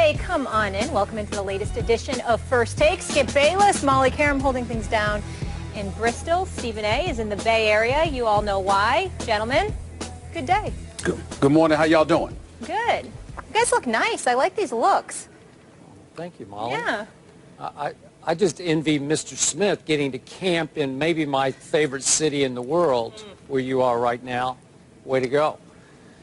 Hey, come on in. Welcome into the latest edition of First Take. Skip Bayless, Molly Karam holding things down in Bristol. Stephen A. is in the Bay Area. You all know why. Gentlemen, good day. Good morning. How y'all doing? Good. You guys look nice. I like these looks. Thank you, Molly. Yeah. I just envy Mr. Smith getting to camp in maybe my favorite city in the world, where you are right now. Way to go.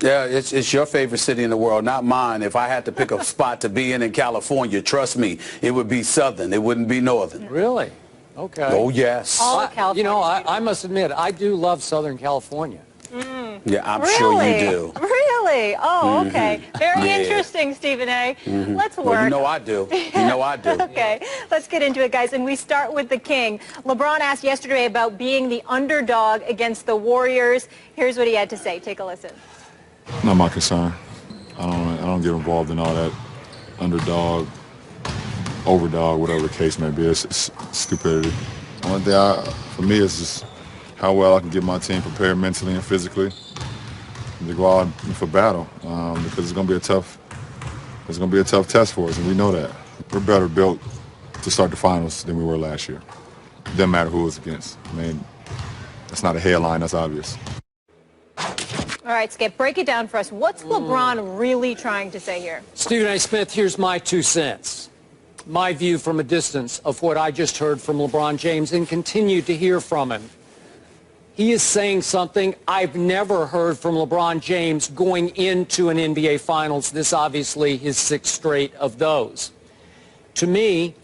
Yeah, it's your favorite city in the world, not mine. If I had to pick a spot to be in California, trust me, it would be southern. It wouldn't be northern. Really? Okay. Oh, yes. All of California. You know, I must admit, I do love Southern California. Yeah, I'm Really? sure you do. Really? Oh, okay. Very interesting, Stephen A. Let's work. Well, you know I do. You know I do. Okay, let's get into it, guys. And we start with the King. LeBron asked yesterday about being the underdog against the Warriors. Here's what he had to say. Take a listen. Not my concern. I don't get involved in all that underdog, overdog, whatever the case may be. It's stupidity. One thing for me is just how well I can get my team prepared mentally and physically to go out for battle, because it's going to be a tough test for us, and we know that. We're better built to start the finals than we were last year. It doesn't matter who it's against. I mean, that's not a headline. That's obvious. All right, Skip, break it down for us. What's LeBron really trying to say here? Stephen A. Smith, here's my 2 cents. My view from a distance of what I just heard from LeBron James and continue to hear from him. He is saying something I've never heard from LeBron James going into an NBA Finals. This obviously his 6th straight of those. To me,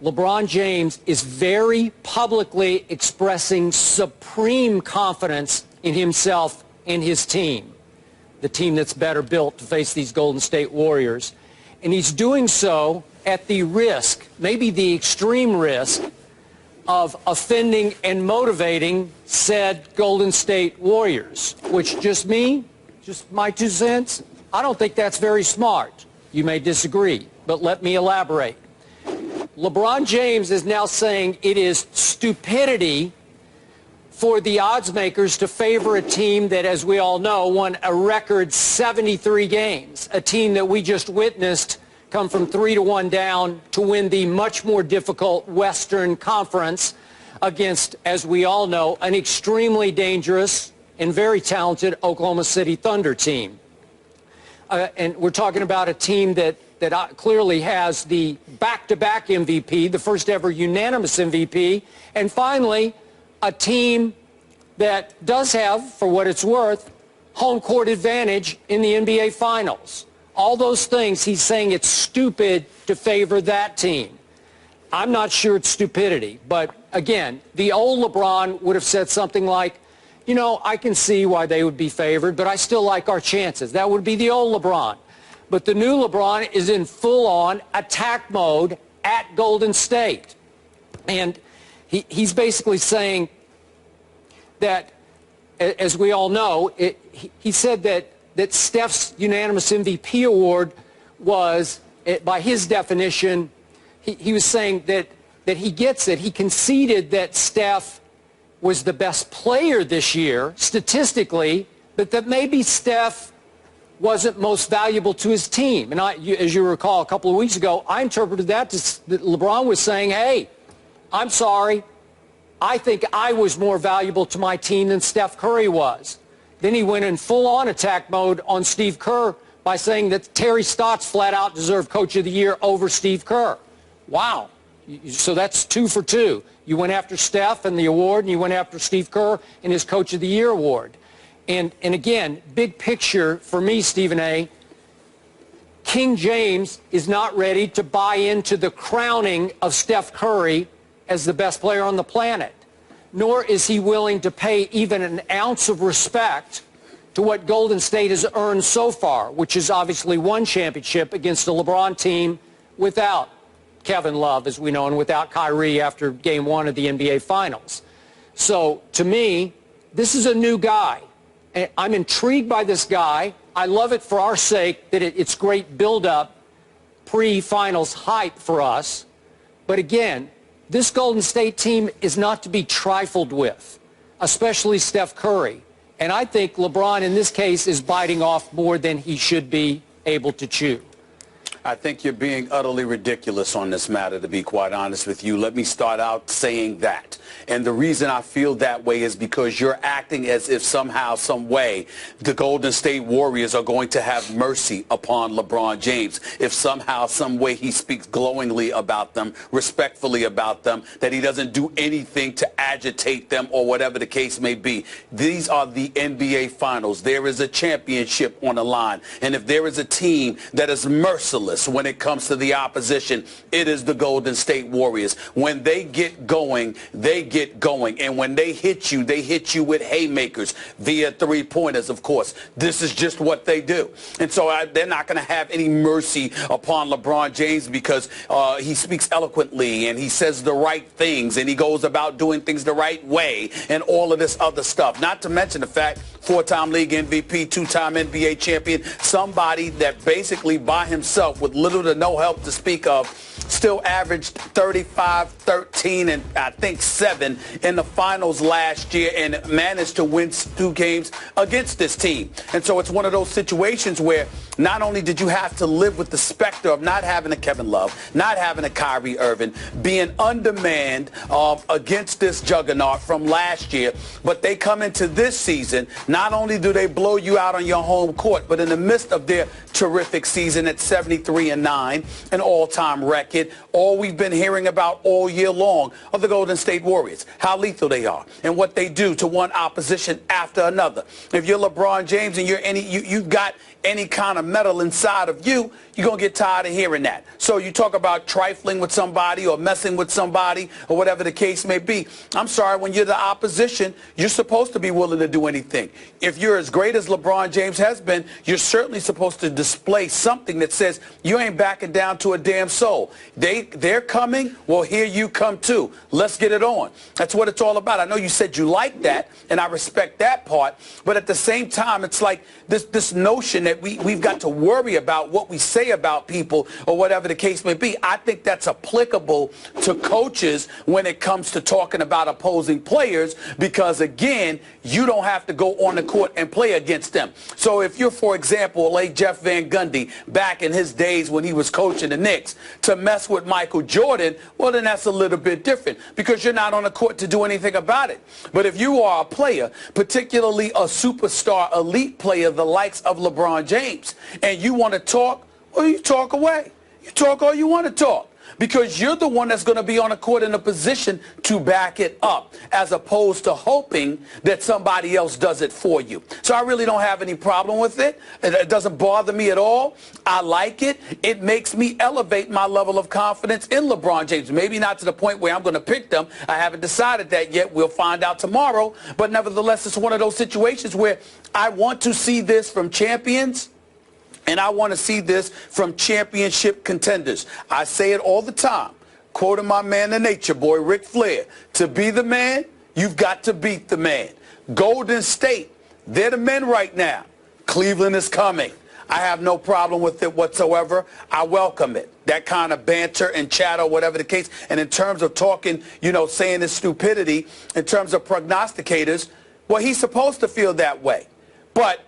LeBron James is very publicly expressing supreme confidence in himself and his team, the team that's better built to face these Golden State Warriors. And he's doing so at the risk, maybe the extreme risk, of offending and motivating said Golden State Warriors, which just my 2 cents, I don't think that's very smart. You may disagree, but let me elaborate. LeBron James is now saying it is stupidity for the odds makers to favor a team that, as we all know, won a record 73 games, a team that we just witnessed come from 3-1 down to win the much more difficult Western Conference against, as we all know, an extremely dangerous and very talented Oklahoma City Thunder team. And we're talking about a team that clearly has the back-to-back MVP, the first ever unanimous MVP, and finally, a team that does have, for what it's worth, home court advantage in the NBA Finals. All those things, he's saying it's stupid to favor that team. I'm not sure it's stupidity, but again, the old LeBron would have said something like, you know, I can see why they would be favored, but I still like our chances. That would be the old LeBron. But the new LeBron is in full-on attack mode at Golden State. And he's basically saying that, as we all know, he said that Steph's unanimous MVP award was, by his definition, he was saying that he gets it. He conceded that Steph was the best player this year, statistically, but that maybe Steph wasn't most valuable to his team. And as you recall, a couple of weeks ago, I interpreted that LeBron was saying, hey, I'm sorry, I think I was more valuable to my team than Steph Curry was. Then he went in full-on attack mode on Steve Kerr by saying that Terry Stotts flat out deserved Coach of the Year over Steve Kerr. Wow. So that's 2 for 2. You went after Steph and the award, and you went after Steve Kerr and his Coach of the Year award. And again, big picture for me, Stephen A., King James is not ready to buy into the crowning of Steph Curry as the best player on the planet, nor is he willing to pay even an ounce of respect to what Golden State has earned so far, which is obviously 1 championship against a LeBron team without Kevin Love, as we know, and without Kyrie after Game 1 of the NBA Finals. So, to me, this is a new guy. I'm intrigued by this guy. I love it for our sake that it's great build-up, pre-finals hype for us. But again, this Golden State team is not to be trifled with, especially Steph Curry. And I think LeBron, in this case, is biting off more than he should be able to chew. I think you're being utterly ridiculous on this matter, to be quite honest with you. Let me start out saying that. And the reason I feel that way is because you're acting as if somehow, some way, the Golden State Warriors are going to have mercy upon LeBron James. If somehow, some way he speaks glowingly about them, respectfully about them, that he doesn't do anything to agitate them or whatever the case may be. These are the NBA Finals. There is a championship on the line. And if there is a team that is merciless when it comes to the opposition, it is the Golden State Warriors. When they get going, they get going. And when they hit you with haymakers via three-pointers, of course. This is just what they do. And so they're not going to have any mercy upon LeBron James because he speaks eloquently and he says the right things and he goes about doing things the right way and all of this other stuff. Not to mention the fact, four-time league MVP, two-time NBA champion, somebody that basically by himself with little to no help to speak of still averaged 35, 13, and I think 7 in the finals last year and managed to win 2 games against this team. And so it's one of those situations where not only did you have to live with the specter of not having a Kevin Love, not having a Kyrie Irving, being undermanned against this juggernaut from last year, but they come into this season, not only do they blow you out on your home court, but in the midst of their terrific season at 73-9, an all-time record, all we've been hearing about all year long are the Golden State Warriors, how lethal they are, and what they do to one opposition after another. If you're LeBron James and you've got any kind of metal inside of you, you're going to get tired of hearing that. So you talk about trifling with somebody or messing with somebody or whatever the case may be. I'm sorry, when you're the opposition, you're supposed to be willing to do anything. If you're as great as LeBron James has been, you're certainly supposed to display something that says you ain't backing down to a damn soul. They're coming, well, here you come too. Let's get it on. That's what it's all about. I know you said you like that, and I respect that part, but at the same time, it's like this notion that we've got to worry about what we say about people or whatever the case may be. I think that's applicable to coaches when it comes to talking about opposing players because, again, you don't have to go on the court and play against them. So if you're, for example, like Jeff Van Gundy back in his days when he was coaching the Knicks, to mess with Michael Jordan, well, then that's a little bit different because you're not on the court to do anything about it. But if you are a player, particularly a superstar elite player, the likes of LeBron James, and you want to talk, well, you talk away. You talk all you want to talk because you're the one that's going to be on the court in a position to back it up as opposed to hoping that somebody else does it for you. So I really don't have any problem with it. It doesn't bother me at all. I like it. It makes me elevate my level of confidence in LeBron James. Maybe not to the point where I'm going to pick them. I haven't decided that yet. We'll find out tomorrow. But nevertheless, it's one of those situations where I want to see this from champions. And I want to see this from championship contenders. I say it all the time, quoting my man, the nature boy, Ric Flair. To be the man, you've got to beat the man. Golden State, they're the men right now. Cleveland is coming. I have no problem with it whatsoever. I welcome it. That kind of banter and chatter, whatever the case. And in terms of talking, saying this stupidity, in terms of prognosticators, well, he's supposed to feel that way. But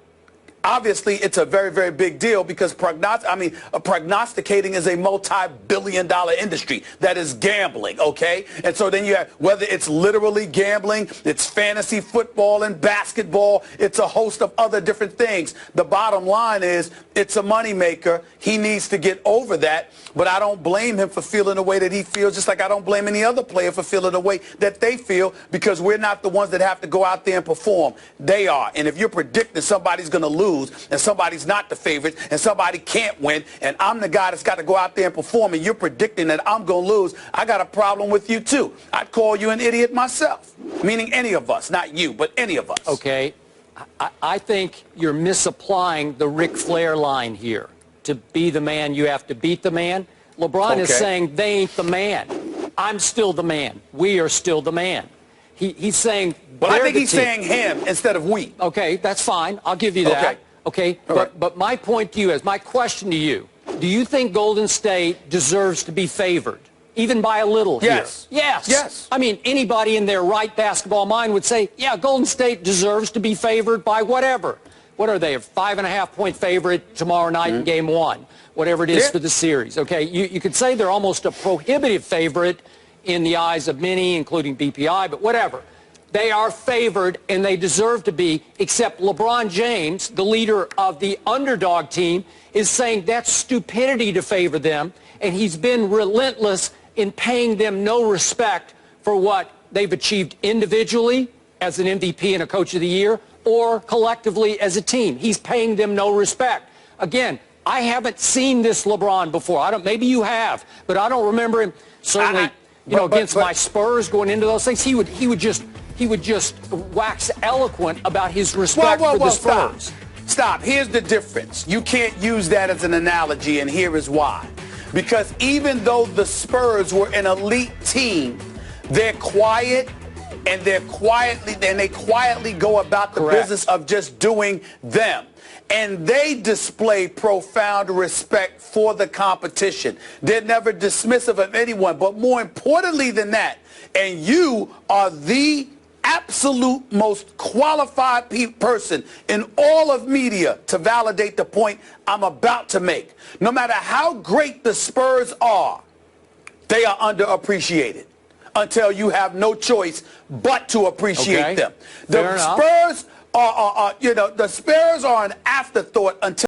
obviously, it's a very, very big deal because prognosticating is a multi-billion-dollar industry that is gambling, okay? And so then you have, whether it's literally gambling, it's fantasy football and basketball, it's a host of other different things. The bottom line is it's a moneymaker. He needs to get over that, but I don't blame him for feeling the way that he feels, just like I don't blame any other player for feeling the way that they feel because we're not the ones that have to go out there and perform. They are. And if you're predicting somebody's going to lose, and somebody's not the favorite and somebody can't win and I'm the guy that's got to go out there and perform and you're predicting that I'm going to lose, I got a problem with you too. I'd call you an idiot myself, meaning any of us, not you, but any of us. Okay. I think you're misapplying the Ric Flair line here. To be the man, you have to beat the man. LeBron is saying they ain't the man. I'm still the man. We are still the man. He's saying... Well, I think he's saying him instead of we. Okay, that's fine. I'll give you that. Okay, but my point to you is, my question to you, do you think Golden State deserves to be favored, even by a little here? Yes. I mean, anybody in their right basketball mind would say, yeah, Golden State deserves to be favored by whatever. what are they, a 5.5-point favorite tomorrow night in Game 1, whatever it is for the series. Okay, you could say they're almost a prohibitive favorite in the eyes of many, including BPI, but whatever. They are favored, and they deserve to be, except LeBron James, the leader of the underdog team, is saying that's stupidity to favor them, and he's been relentless in paying them no respect for what they've achieved individually as an MVP and a Coach of the Year, or collectively as a team. He's paying them no respect. Again, I haven't seen this LeBron before. Maybe you have, but I don't remember him certainly, against my Spurs going into those things. He would just wax eloquent about his respect for the Spurs. Stop. Here's the difference. You can't use that as an analogy, and here is why. Because even though the Spurs were an elite team, they're quiet, and they quietly go about the business of just doing them. And they display profound respect for the competition. They're never dismissive of anyone. But more importantly than that, and you are the absolute most qualified person in all of media to validate the point I'm about to make. No matter how great the Spurs are, they are underappreciated until you have no choice but to appreciate them. The Spurs are, the Spurs are an afterthought until